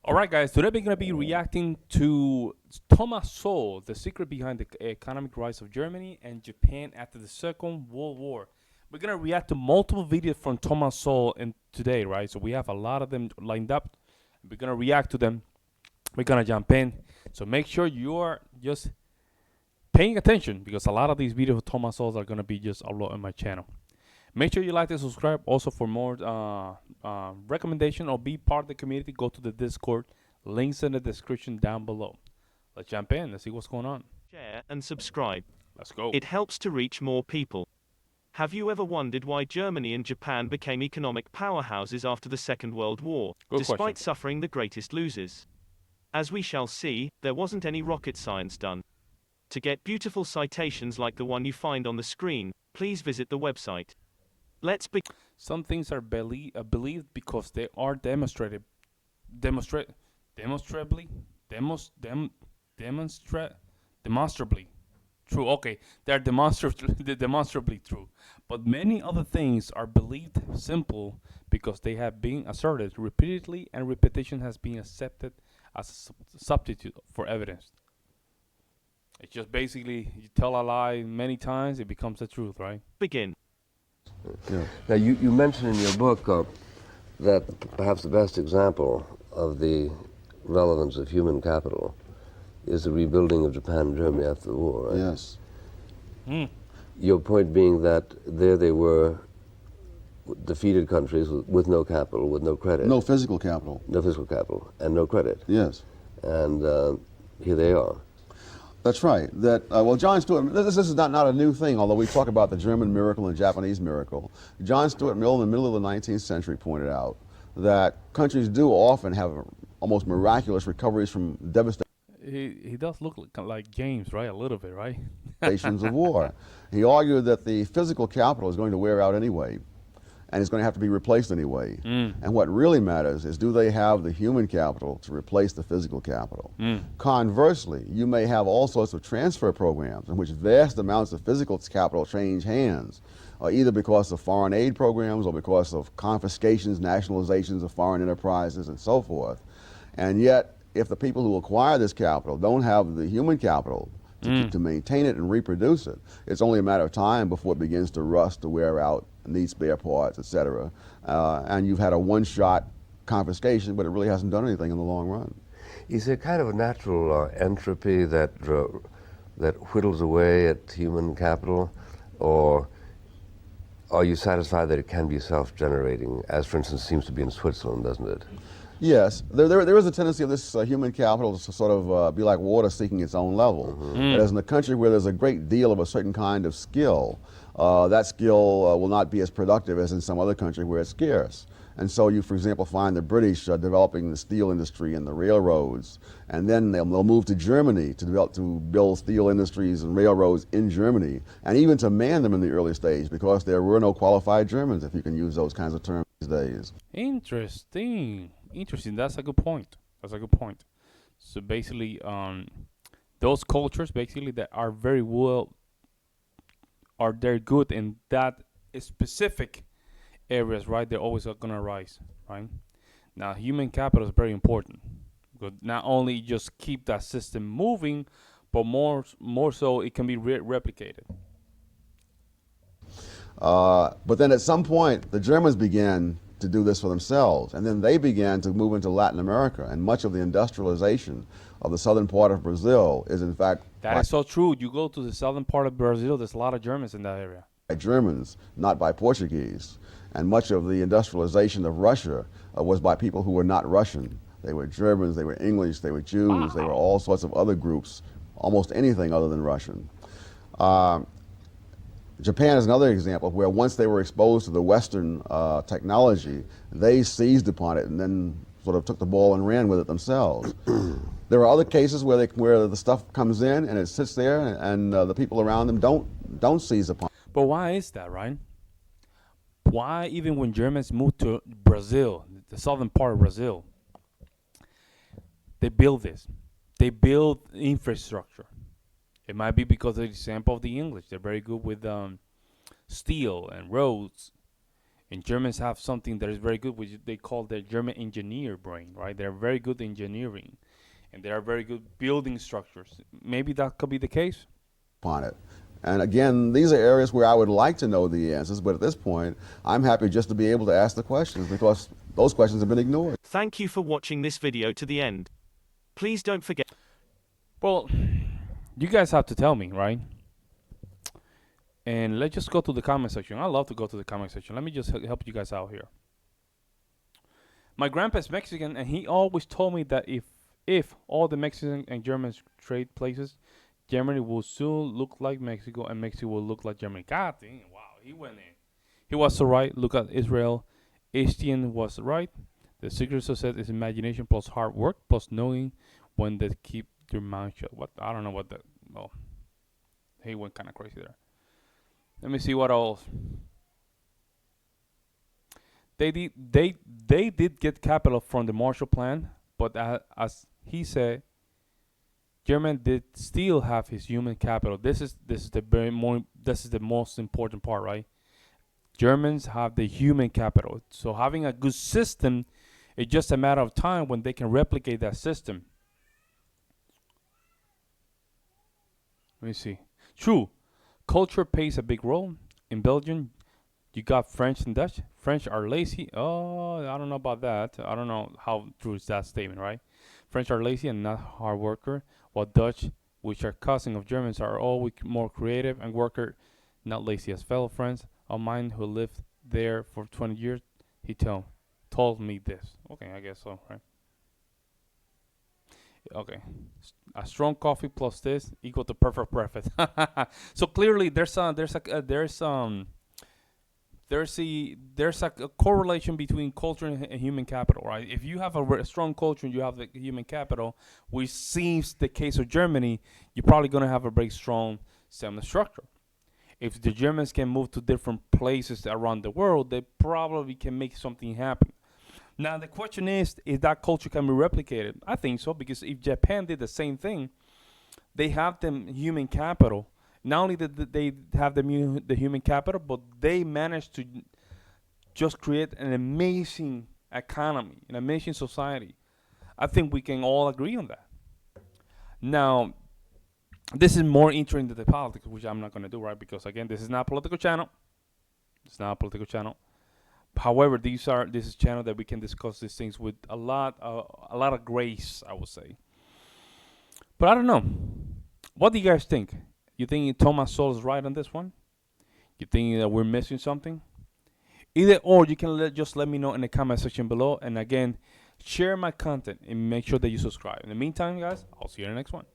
All right, guys. Today we're gonna be reacting to Thomas Sowell, the secret behind the economic rise of Germany and Japan after the Second World War. We're gonna react to multiple videos from Thomas Sowell in today, right? So we have a lot of them lined up. We're gonna react to them. We're gonna jump in. So make sure you are just paying attention because a lot of these videos of Thomas Sowell are gonna be just uploaded on my channel. Make sure you like and subscribe. Also, for more recommendation or be part of the community, go to the Discord. Links in the description down below. Let's jump in. Let's see what's going on. Share and subscribe. Let's go. It helps to reach more people. Have you ever wondered why Germany and Japan became economic powerhouses after the Second World War, Good despite question. suffering the greatest losers? As we shall see, there wasn't any rocket science done. To get beautiful citations like the one you find on the screen, please visit the website. Let's begin. Some things are believed because they are demonstrably demonstrably true. Okay, they're demonstrably true. But many other things are believed simple because they have been asserted repeatedly, and repetition has been accepted as a substitute for evidence. It's just basically you tell a lie many times, it becomes the truth, right? Begin. Yeah. Now, you mentioned in your book that perhaps the best example of the relevance of human capital is the rebuilding of Japan and Germany after the war, right? Yes. Your point being that there they were defeated countries with no capital, with no credit. No physical capital. No physical capital, and no credit. Yes. And here they are. That's right. That well, John Stuart. This is not a new thing. Although we talk about the German miracle and the Japanese miracle, John Stuart Mill in the middle of the 19th century pointed out that countries do often have almost miraculous recoveries from devastations He does look like James, right? A little bit, right? of war. He argued that the physical capital is going to wear out anyway, and it's going to have to be replaced anyway. And what really matters is, do they have the human capital to replace the physical capital? Conversely, you may have all sorts of transfer programs in which vast amounts of physical capital change hands, either because of foreign aid programs or because of confiscations, nationalizations of foreign enterprises, and so forth. And yet, if the people who acquire this capital don't have the human capital to maintain it and reproduce it, it's only a matter of time before it begins to rust, to wear out, need spare parts, etc. And you've had a one-shot confiscation, but it really hasn't done anything in the long run. Is there kind of a natural entropy that whittles away at human capital, or are you satisfied that it can be self-generating, as for instance seems to be in Switzerland, doesn't it? Yes, there is a tendency of this human capital to sort of be like water seeking its own level. Whereas in a country where there's a great deal of a certain kind of skill, that skill will not be as productive as in some other country where it's scarce. And so you, for example, find the British developing the steel industry and the railroads, and then they'll move to Germany to build steel industries and railroads in Germany, and even to man them in the early stage, because there were no qualified Germans, if you can use those kinds of terms these days. Interesting. That's a good point. So basically, those cultures basically that are very good in that specific areas, right? They're always gonna rise, right? Now, human capital is very important because not only just keep that system moving, but more so it can be replicated. But then at some point, the Germans began to do this for themselves, and then they began to move into Latin America, and much of the industrialization of the southern part of Brazil is in fact That is so true. You go to the southern part of Brazil, there's a lot of Germans in that area. by Germans, not by Portuguese. And much of the industrialization of Russia was by people who were not Russian. They were Germans, they were English, they were Jews, they were all sorts of other groups, almost anything other than Russian. Japan is another example where once they were exposed to the Western technology, they seized upon it and then sort of took the ball and ran with it themselves. There are other cases where the stuff comes in and it sits there, and the people around them don't seize upon it. But why is that, right? Why, even when Germans moved to Brazil, the southern part of Brazil, they build this. They build infrastructure. It might be because of the example of the English. They're very good with steel and roads. And Germans have something that is very good, which they call the German engineer brain, right? They're very good engineering, and they are very good building structures. Maybe that could be the case. Upon it. And again, these are areas where I would like to know the answers, but at this point, I'm happy just to be able to ask the questions because those questions have been ignored. Thank you for watching this video to the end. Please don't forget. Well, you guys have to tell me, right? And let's just go to the comment section. I love to go to the comment section. Let me just help you guys out here. My grandpa's Mexican, and he always told me that if all the Mexicans and Germans trade places, Germany will soon look like Mexico, and Mexico will look like Germany. God damn, wow, he went in. He was so right. Look at Israel. Estienne was right. The secret success is imagination plus hard work plus knowing when to keep your mouth shut. What? I don't know what that. Well, he went kind of crazy there. Let me see what else. They did get capital from the Marshall Plan, but as he said, Germany did still have his human capital. This is the most important part, right? Germans have the human capital. So having a good system is just a matter of time when they can replicate that system. Let me see. True. Culture plays a big role. In Belgium, you got French and Dutch. French are lazy. Oh, I don't know about that. I don't know how true is that statement, right? French are lazy and not hard worker, while Dutch, which are cousin of Germans, are always more creative and worker, not lazy. As fellow friends of mine who lived there for 20 years, he told me this. Okay, I guess so, right? Okay, a strong coffee plus this equal to perfect breakfast. So clearly, there's a correlation between culture and human capital, right? If you have a strong culture and you have the human capital, which seems the case of Germany, you're probably going to have a very strong similar structure. If the Germans can move to different places around the world, they probably can make something happen. Now, the question is, if that culture can be replicated. I think so, because if Japan did the same thing, they have the human capital. Not only did they have the human capital, but they managed to just create an amazing economy, an amazing society. I think we can all agree on that. Now, this is more interesting than the politics, which I'm not going to do, right? Because, again, this is not a political channel. It's not a political channel. However, this is a channel that we can discuss these things with a lot of grace, I would say. But I don't know. What do you guys think? You think Thomas Sowell is right on this one? You think that we're missing something? Either or, you can just let me know in the comment section below. And again, share my content and make sure that you subscribe. In the meantime, guys, I'll see you in the next one.